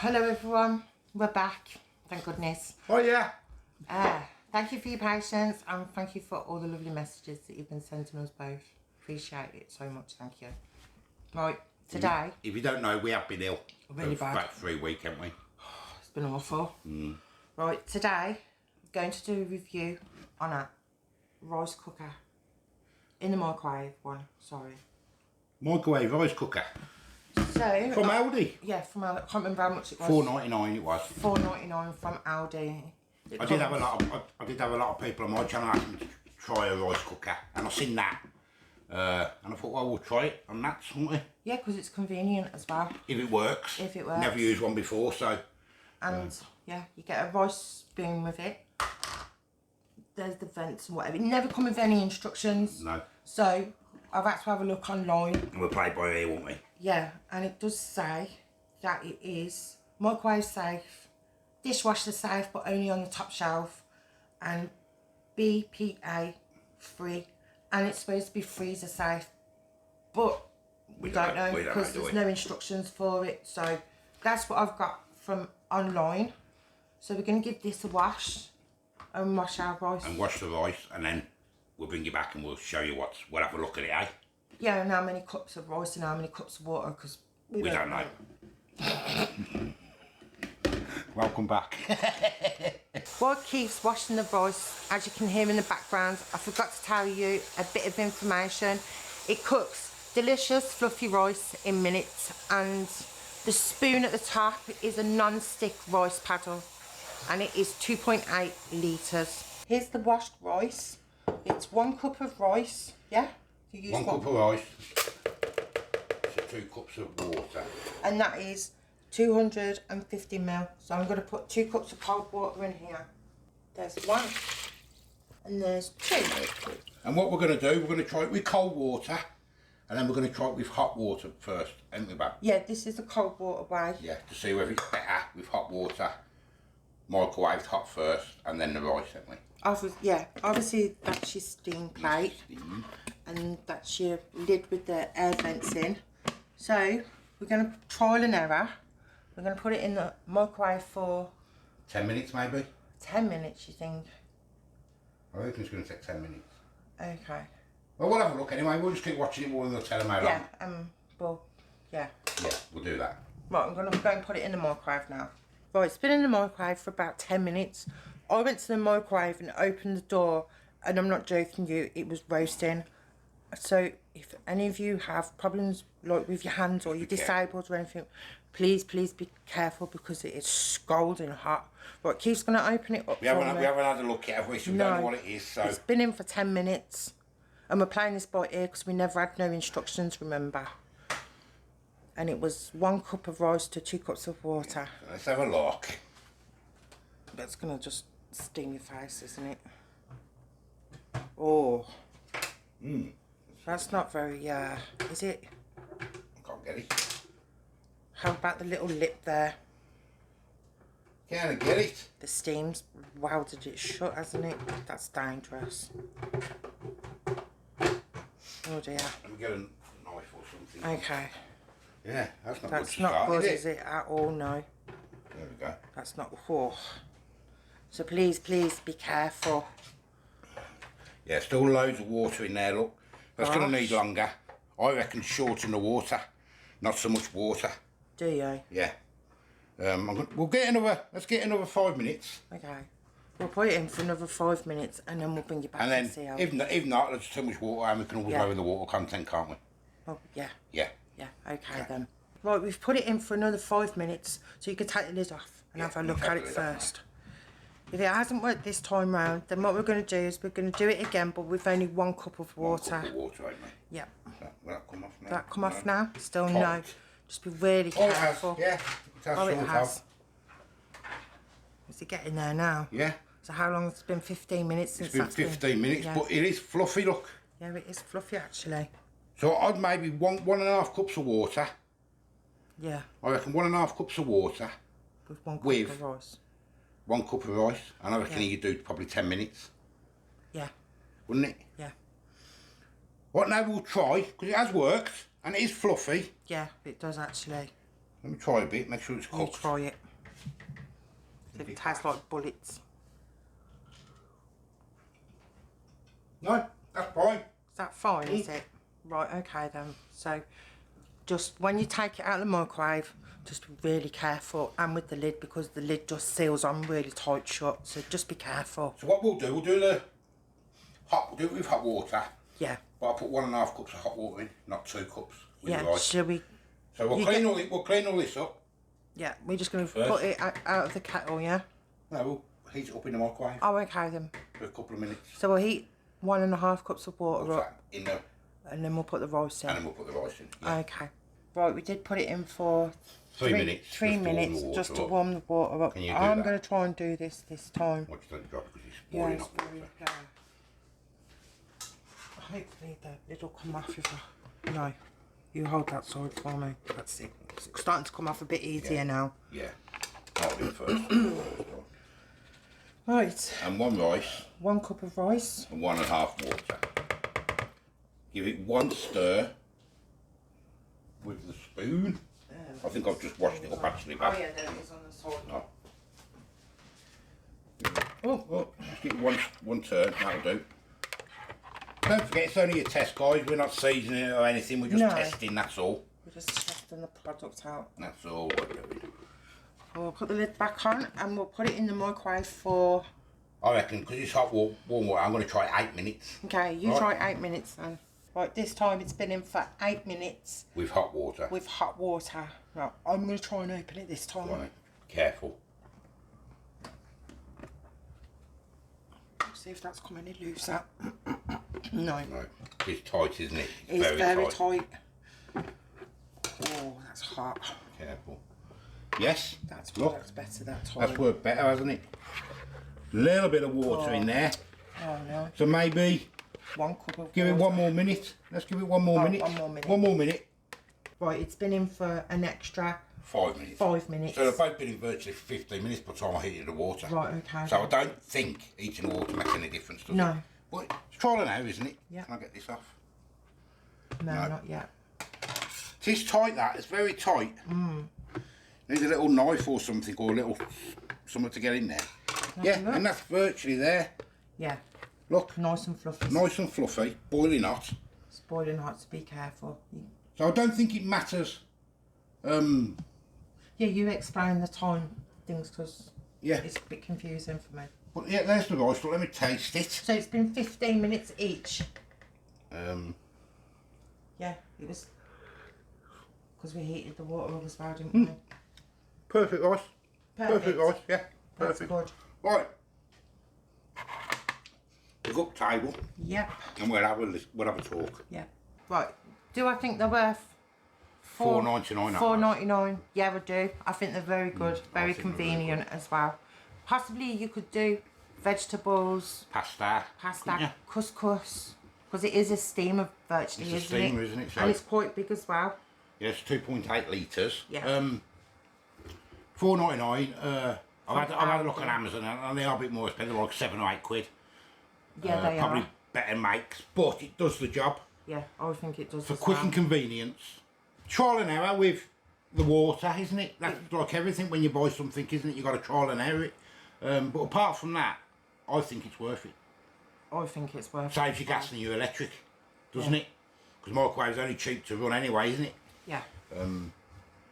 Hello everyone, we're back, thank goodness. Oh yeah. Thank you for your patience and thank you for all the lovely messages that you've been sending us both. Appreciate it so much, thank you. Right, today... If you don't know, we have been ill. Really bad. About 3 weeks, haven't we? It's been awful. Right, today, I'm going to do a review on a rice cooker. In the microwave one, sorry. Microwave rice cooker. So... From Aldi? Yeah, from Aldi. I can't remember how much it was. $4.99 it was. $4.99 from Aldi. I did have a lot of people on my channel asking me to try a rice cooker, and I seen that. And I thought, well, we'll try it on that, won't we? Yeah, because it's convenient as well. If it works. If it works. Never used one before, so. And yeah, you get a rice spoon with it. There's the vents and whatever. It never come with any instructions. No. So I've had to have a look online. And we'll play by ear, won't we? Yeah, and it does say that it is microwave safe, dishwasher safe, but only on the top shelf, and BPA free, and it's supposed to be freezer safe, but we don't know because there's no instructions for it. So that's what I've got from online. So we're going to give this a wash and wash our rice. And wash the rice, and then we'll bring you back and we'll show you we'll have a look at it, eh? Yeah, and how many cups of rice and how many cups of water, because we don't know. Welcome back. While Keith's washing the rice, as you can hear in the background, I forgot to tell you a bit of information. It cooks delicious fluffy rice in minutes, and the spoon at the top is a non-stick rice paddle, and it is 2.8 litres. Here's the washed rice. It's 1 cup of rice, yeah? You use 1 cup of rice, so 2 cups of water. And that is 250 ml. So I'm going to put 2 cups of cold water in here. There's 1 and there's 2. And what we're going to do, we're going to try it with cold water, and then we're going to try it with hot water first, ain't we, Bab? Yeah, this is the cold water way. Yeah, to see whether it's better with hot water, microwaved hot first, and then the rice, ain't we? Obviously that's your steam plate, and that's your lid with the air vents in. So we're going to trial and error. We're going to put it in the microwave for 10 minutes maybe? 10 minutes, you think? I reckon it's going to take 10 minutes. Okay. Well, we'll have a look anyway. We'll just keep watching it more and we'll tell them how long. Yeah, we'll do that. Right, I'm going to go and put it in the microwave now. Right, it's been in the microwave for about 10 minutes. I went to the microwave and opened the door, and I'm not joking you, it was roasting. So if any of you have problems like with your hands, or you're disabled or anything, please be careful, because it is scalding hot. Right, Keith's going to open it up. We haven't had a look yet, have we? So we don't know what it is. So it's been in for 10 minutes, and we're playing this by ear because we never had no instructions, remember. And it was 1 cup of rice to 2 cups of water. Let's have a look. That's going to just sting your face, isn't it? Oh. That's not very, is it? I can't get it. How about the little lip there? Can't get it. The steam's welded it shut, hasn't it? That's dangerous. Oh dear. Let me get a knife or something. Okay. Yeah, that's not good to not start, good, is it? At all, no. There we go. That's not, So please be careful. Yeah, still loads of water in there, look. That's going to need longer. I reckon shorten the water, not so much water. Do you? Yeah. Let's get another 5 minutes. Okay. We'll put it in for another 5 minutes, and then we'll bring it back and see how... if not, there's too much water, and we can always lower the water content, can't we? Oh, yeah. Yeah. Yeah, okay then. Right, we've put it in for another 5 minutes, so you can take the lid off and have a look at it first. If it hasn't worked this time round, then what we're going to do is we're going to do it again, but with only 1 cup of water. 1 cup of water, ain't we? Yeah. Will that come off now? That come off now? Still no. Just be really careful. It has. Yeah. It has. Is it getting there now? Yeah. So how long? It's been 15 minutes since that's been 15 minutes, but it is fluffy, look. Yeah, it is fluffy actually. So I'd maybe 1.5 cups of water. Yeah. I reckon 1.5 cups of water. With 1 cup of rice. 1 cup of rice, and I reckon you'd do probably 10 minutes. Yeah. Wouldn't it? Yeah. What now we'll try, because it has worked, and it is fluffy. Yeah, it does actually. Let me try a bit, make sure it's You cooked. try it. See if it tastes like bullets. No, that's fine. Is that fine, is it? Right, okay then. So, just when you take it out of the microwave, just be really careful. And with the lid, because the lid just seals on really tight shut. So just be careful. So what we'll do we'll do it with hot water. Yeah. But I'll put 1.5 cups of hot water in, not 2 cups with the Yeah, rice. shall we? So we'll clean all this up. Yeah, we're just going to First. put it out of the kettle, yeah? No, we'll heat it up in the microwave Oh, okay then. for a couple of minutes. So we'll heat 1.5 cups of water Put up, that in there, and then we'll put the rice in. and then we'll put the rice in. Yeah. Okay. Right, we did put it in for 3 minutes. 3 minutes just to warm the water up. Can you do I'm that? going to try and do this time. Watch that drop because it's Yeah, boiling it's up. very low. Hopefully the lid will come off if I... No, you hold that side for me. That's it. It's starting to come off a bit easier now. Yeah. I'll do it first. Right. And 1 rice 1 cup of rice. and 1.5 water. Give it 1 stir with the spoon. I think I've just washed it up actually. Oh yeah, there it is on the side. No. Oh, Just give it one turn, that'll do. Don't forget, it's only a test, guys. We're not seasoning it or anything. We're just No. testing, that's all. we're just testing the product out. That's all we're doing. We'll put the lid back on and we'll put it in the microwave for... I reckon, because it's hot warm water, I'm going to try 8 minutes. Okay, you Right. try 8 minutes then. Right, this time it's been in for 8 minutes With hot water. with hot water. Right, I'm going to try and open it this time. Right. Careful. See if that's coming any looser. No. No. It's tight, isn't it? It's very tight. Oh, that's hot. Careful. Yes? That's Look. worked better that time. That's worked better, hasn't it? Little bit of water in there. Oh no. So maybe 1 cup of give it water. 1 more minute. Let's give it 1 more minute. 1 more minute. 1 more minute. Right, it's been in for an extra 5 minutes. 5 minutes. So they've both been in virtually 15 minutes by the time I heated the water. Right, okay. So I don't think heating the water makes any difference, does No. it? But it's trial and error, isn't it? Yeah. Can I get this off? No, No. not yet. It is tight, that. It's very tight. Need a little knife or something, or a little something to get in there. Yeah, look. and that's virtually there. Yeah, Look, nice and fluffy. nice and fluffy, boiling hot. It's boiling hot, so be careful. So I don't think it matters. Yeah, you explain the time things because Yeah. it's a bit confusing for me. But yeah, there's the rice. But let me taste it. So it's been 15 minutes each. Yeah, it was because we heated the water up as well, didn't we? Perfect rice. Perfect. rice. Yeah. That's Perfect. good. Right. Pick up table, Yep. and we'll have a talk. Yeah. Right. Do I think they're worth $4.99. $4.99. Yeah, I do. I think they're very good, very I think they're very convenient as well. Possibly you could do vegetables, Pasta. pasta, Yeah. couscous, because it is a steamer virtually, It's a isn't steamer, it? isn't it? So- And it's quite big as well. Yes, 2.8 litres. Yeah. $4.99. I've had a look on Amazon, and they are a bit more expensive, like £7 or £8. Yeah, they Probably are. better makes, but it does the job Yeah, I think it does for as quick well. and convenience. Trial and error with the water, isn't it? That's like everything when you buy something, isn't it? You've got to trial and error it. But apart from that, I think it's worth it. I think it's worth Saves you gas and your electric, doesn't it? Because microwave's only cheap to run anyway, isn't it? Yeah.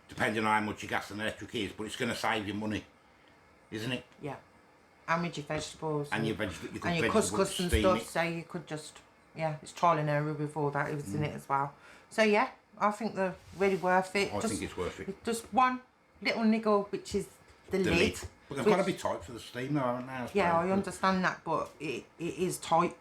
Depending on how much your gas and electric is, but it's going to save you money, isn't it? Yeah. And with your vegetables. And your and your couscous and stuff, so you could just, yeah, it's trial and error with all that, it was in it as well. So yeah, I think they're really worth it. I think it's worth it. Just one little niggle, which is the lid. But they've which- got to be tight for the steam though, haven't they? Yeah, I understand that, but it is tight.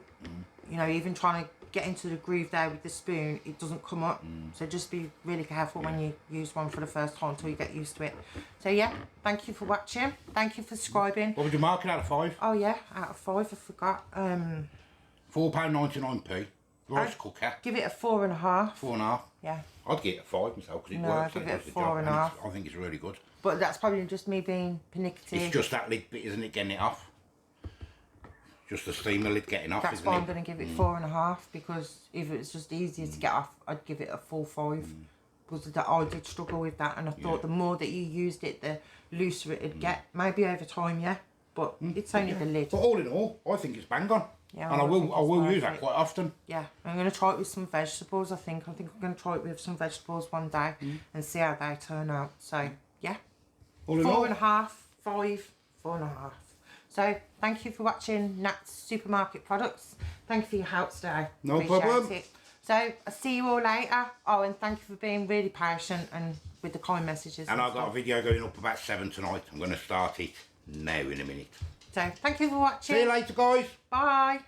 You know, even trying to get into the groove there with the spoon, it doesn't come up. So just be really careful when you use one for the first time until you get used to it. So yeah, thank you for watching. Thank you for subscribing. What would you mark it out of 5? Oh yeah, out of 5, I forgot. £4.99p. Rice I'd cooker. Give it a 4.5. 4.5. Yeah, I'd get it a 5 myself because it No, works. I'd give and it does a the job, 4.5. I think it's really good. but that's probably just me being pernickety. It's just that lid bit, isn't it, getting it off? Just the steamer lid getting off, That's isn't why it? I'm going to give it 4.5, because if it was just easier to get off, I'd give it a full 5. was that I did struggle with that, and I thought the more that you used it, the looser it'd get. Maybe over time, yeah, but it's only the lid. But all in all, I think it's bang on. Yeah, and I think will it's use that worth it. quite often. Yeah, I'm going to try it with some vegetables, I think. I'm going to try it with some vegetables one day and see how they turn out. So, yeah. All in all, 4.5, 5, 4.5. So, thank you for watching Nat's Supermarket Products. Thank you for your help today. No Appreciate problem. it. So, I'll see you all later. Oh, and thank you for being really patient and with the kind messages. and I've got a stuff. video going up about 7 tonight. I'm going to start it now in a minute. So, thank you for watching. See you later, guys. Bye.